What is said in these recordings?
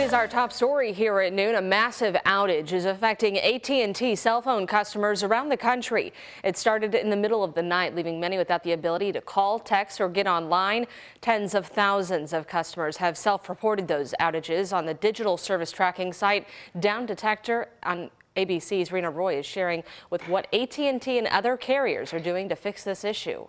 Is our top story here at noon. A massive outage is affecting AT&T cell phone customers around the country. It started in the middle of the night, leaving many without the ability to call, text, or get online. Tens of thousands of customers have self-reported those outages on the digital service tracking site Down Detector. On ABC's Rena Roy is sharing with what AT&T and other carriers are doing to fix this issue.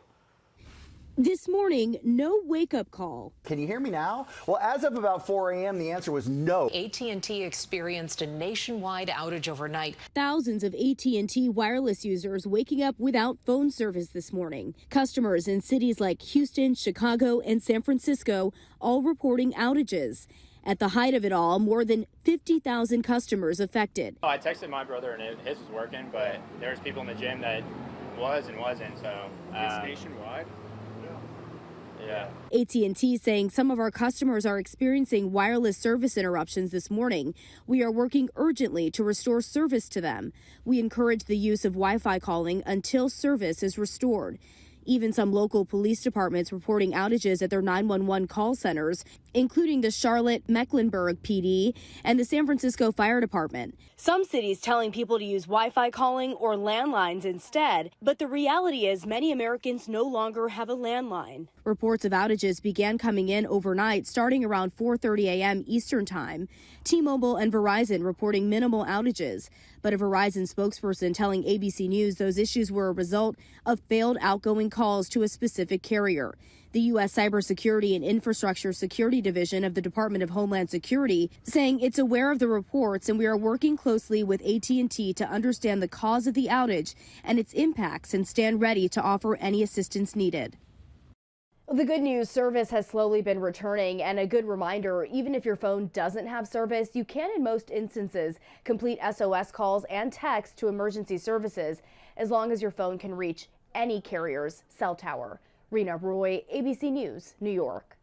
This morning, no wake-up call. Can you hear me now? Well, as of about 4 a.m., the answer was no. AT&T experienced a nationwide outage overnight. Thousands of AT&T wireless users waking up without phone service this morning. Customers in cities like Houston, Chicago, and San Francisco all reporting outages. At the height of it all, more than 50,000 customers affected. I texted my brother and his was working, but there was people in the gym that was and wasn't, so. It's nationwide? Yeah. AT&T saying some of our customers are experiencing wireless service interruptions this morning. We are working urgently to restore service to them. We encourage the use of Wi-Fi calling until service is restored. Even some local police departments reporting outages at their 911 call centers, including the Charlotte Mecklenburg PD and the San Francisco Fire Department. Some cities telling people to use Wi-Fi calling or landlines instead, but the reality is many Americans no longer have a landline. Reports of outages began coming in overnight, starting around 4:30 a.m. Eastern Time. T-Mobile and Verizon reporting minimal outages, but a Verizon spokesperson telling ABC News those issues were a result of failed outgoing calls to a specific carrier. The U.S. Cybersecurity and Infrastructure Security Division of the Department of Homeland Security saying it's aware of the reports, and we are working closely with AT&T to understand the cause of the outage and its impacts and stand ready to offer any assistance needed. The good news, service has slowly been returning, and a good reminder, even if your phone doesn't have service, you can in most instances complete SOS calls and text to emergency services as long as your phone can reach any carrier's cell tower. Rena Roy, ABC News, New York.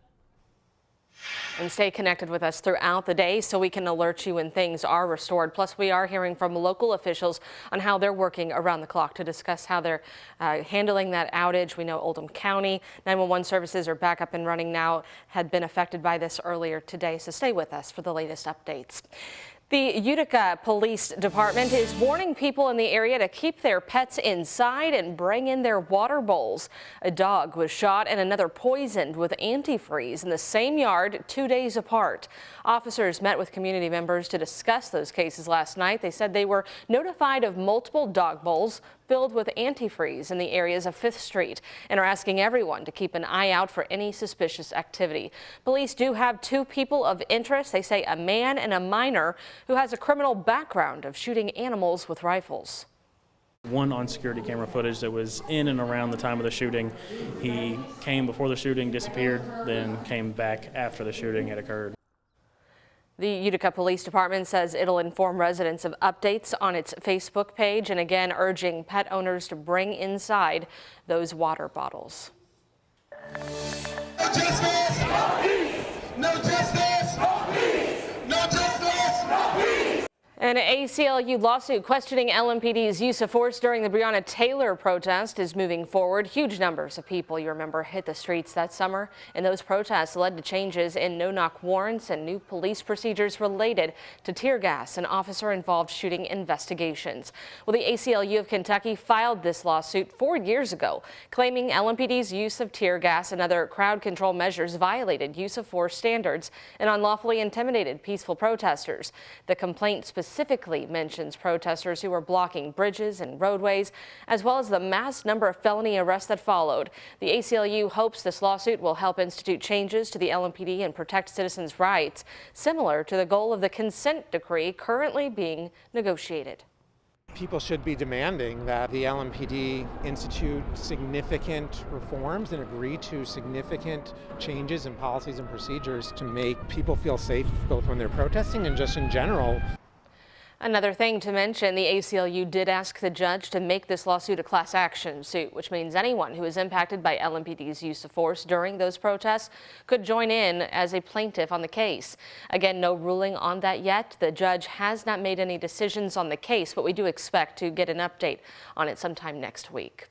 And stay connected with us throughout the day so we can alert you when things are restored. Plus, we are hearing from local officials on how they're working around the clock to discuss how they're handling that outage. We know Oldham County 911 services are back up and running now, had been affected by this earlier today. So stay with us for the latest updates. The Utica Police Department is warning people in the area to keep their pets inside and bring in their water bowls. A dog was shot and another poisoned with antifreeze in the same yard 2 days apart. Officers met with community members to discuss those cases last night. They said they were notified of multiple dog bowls filled with antifreeze in the areas of 5th Street and are asking everyone to keep an eye out for any suspicious activity. Police do have 2 people of interest. They say a man and a minor who has a criminal background of shooting animals with rifles. One on security camera footage that was in and around the time of the shooting. He came before the shooting, disappeared, then came back after the shooting had occurred. The Utica Police Department says it'll inform residents of updates on its Facebook page, and again urging pet owners to bring inside those water bottles. No justice! No peace! No justice! No peace! No justice! No peace! An ACLU lawsuit questioning LMPD's use of force during the Breonna Taylor protest is moving forward. Huge numbers of people, you remember, hit the streets that summer, and those protests led to changes in no-knock warrants and new police procedures related to tear gas and officer-involved shooting investigations. Well, the ACLU of Kentucky filed this lawsuit 4 years ago, claiming LMPD's use of tear gas and other crowd control measures violated use of force standards and unlawfully intimidated peaceful protesters. The complaint specifically mentions protesters who were blocking bridges and roadways, as well as the mass number of felony arrests that followed. The ACLU hopes this lawsuit will help institute changes to the LMPD and protect citizens' rights, similar to the goal of the consent decree currently being negotiated. People should be demanding that the LMPD institute significant reforms and agree to significant changes in policies and procedures to make people feel safe both when they're protesting and just in general. Another thing to mention, the ACLU did ask the judge to make this lawsuit a class action suit, which means anyone who is impacted by LMPD's use of force during those protests could join in as a plaintiff on the case. Again, no ruling on that yet. The judge has not made any decisions on the case, but we do expect to get an update on it sometime next week.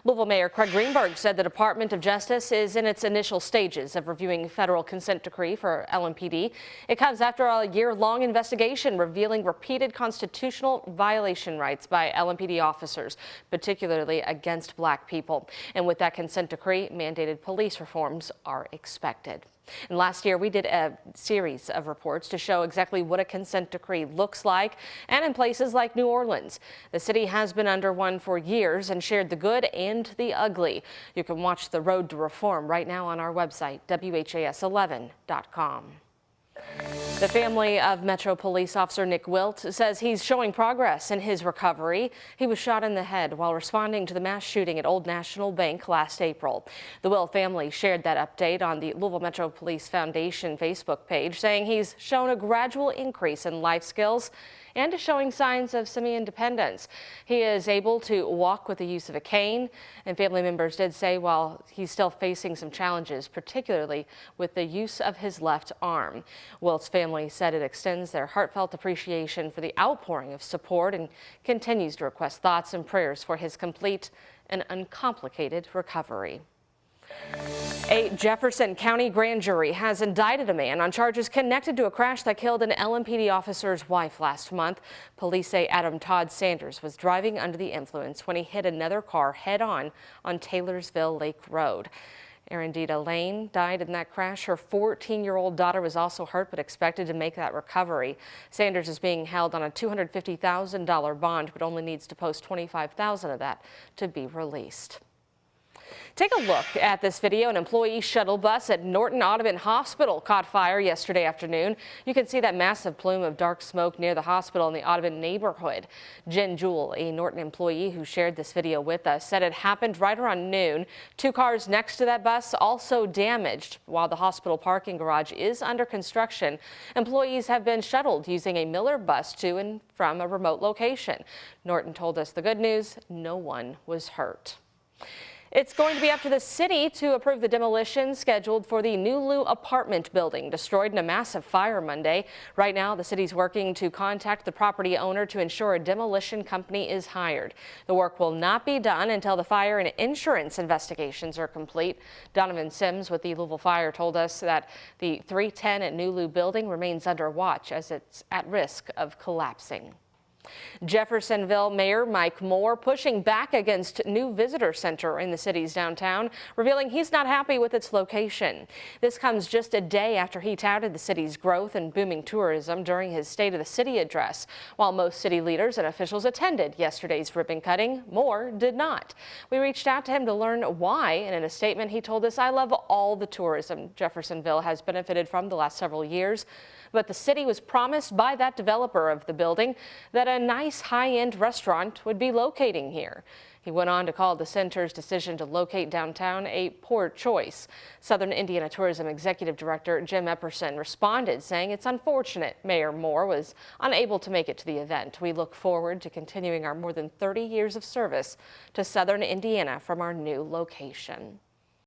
Louisville Mayor Craig Greenberg said the Department of Justice is in its initial stages of reviewing federal consent decree for LMPD. It comes after a year-long investigation revealing repeated constitutional violation rights by LMPD officers, particularly against black people. And with that consent decree, mandated police reforms are expected. And last year, we did a series of reports to show exactly what a consent decree looks like, and in places like New Orleans. The city has been under one for years and shared the good and the ugly. You can watch the road to reform right now on our website, WHAS11.com. The family of Metro Police Officer Nick Wilt says he's showing progress in his recovery. He was shot in the head while responding to the mass shooting at Old National Bank last April. The Wilt family shared that update on the Louisville Metro Police Foundation Facebook page, saying he's shown a gradual increase in life skills and is showing signs of semi-independence. He is able to walk with the use of a cane, and family members did say while he's still facing some challenges, particularly with the use of his left arm. Wilt's family said it extends their heartfelt appreciation for the outpouring of support and continues to request thoughts and prayers for his complete and uncomplicated recovery. A Jefferson County grand jury has indicted a man on charges connected to a crash that killed an LMPD officer's wife last month. Police say Adam Todd Sanders was driving under the influence when he hit another car head-on on Taylorsville Lake Road. Arendita Lane died in that crash. Her 14-year-old daughter was also hurt but expected to make that recovery. Sanders is being held on a $250,000 bond but only needs to post $25,000 of that to be released. Take a look at this video. An employee shuttle bus at Norton Audubon Hospital caught fire yesterday afternoon. You can see that massive plume of dark smoke near the hospital in the Audubon neighborhood. Jen Jewell, a Norton employee who shared this video with us, said it happened right around noon. Two cars next to that bus also damaged. While the hospital parking garage is under construction, employees have been shuttled using a Miller bus to and from a remote location. Norton told us the good news: no one was hurt. It's going to be up to the city to approve the demolition scheduled for the Nulu apartment building destroyed in a massive fire Monday. Right now, the city's working to contact the property owner to ensure a demolition company is hired. The work will not be done until the fire and insurance investigations are complete. Donovan Sims with the Louisville Fire told us that the 310 at Nulu building remains under watch as it's at risk of collapsing. Jeffersonville Mayor Mike Moore pushing back against new visitor center in the city's downtown, revealing he's not happy with its location. This comes just a day after he touted the city's growth and booming tourism during his State of the City address. While most city leaders and officials attended yesterday's ribbon cutting, Moore did not. We reached out to him to learn why, and in a statement he told us, "I love all the tourism Jeffersonville has benefited from the last several years, but the city was promised by that developer of the building that a nice high-end restaurant would be locating here." He went on to call the center's decision to locate downtown a poor choice. Southern Indiana Tourism Executive Director Jim Epperson responded, saying it's unfortunate Mayor Moore was unable to make it to the event. "We look forward to continuing our more than 30 years of service to Southern Indiana from our new location."